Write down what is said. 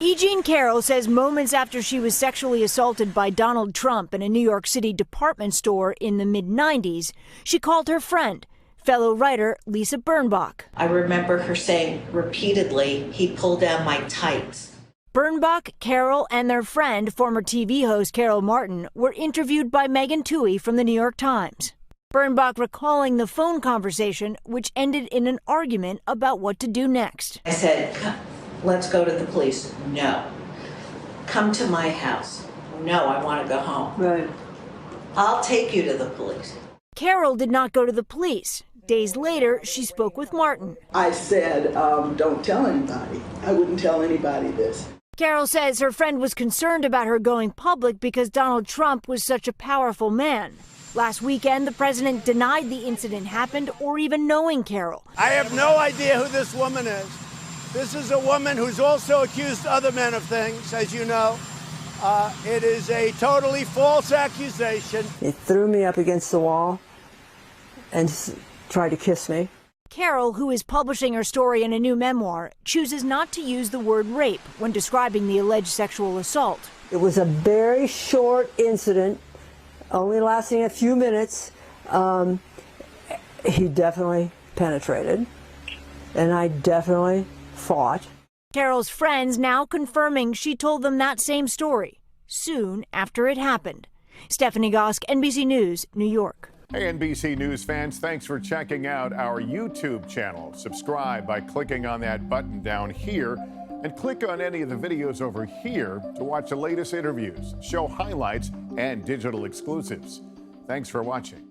E. Jean Carroll says moments after she was sexually assaulted by Donald Trump in a New York City department store in the mid-90s, she called her friend, fellow writer Lisa Birnbach. I remember her saying repeatedly, "He pulled down my tights." Birnbach, Carroll, and their friend, former TV host Carol Martin, were interviewed by Megan Twohey from the New York Times. Birnbach recalling the phone conversation, which ended in an argument about what to do next. I said, "Let's go to the police." "No." "Come to my house." "No, I want to go home." Right. "I'll take you to the police." Carroll did not go to the police. Days later, she spoke with Martin. I said, don't tell anybody. I wouldn't tell anybody this. Carroll says her friend was concerned about her going public because Donald Trump was such a powerful man. Last weekend, the president denied the incident happened or even knowing Carroll. I have no idea who this woman is. This is a woman who's also accused other men of things, as you know. It is a totally false accusation. He threw me up against the wall and tried to kiss me. Carroll, who is publishing her story in a new memoir, chooses not to use the word rape when describing the alleged sexual assault. It was a very short incident, only lasting a few minutes. He definitely penetrated, and I definitely fought. Carroll's friends now confirming she told them that same story soon after it happened. Stephanie Gosk, NBC News, New York. Hey, NBC News fans, thanks for checking out our YouTube channel. Subscribe by clicking on that button down here and click on any of the videos over here to watch the latest interviews, show highlights, and digital exclusives. Thanks for watching.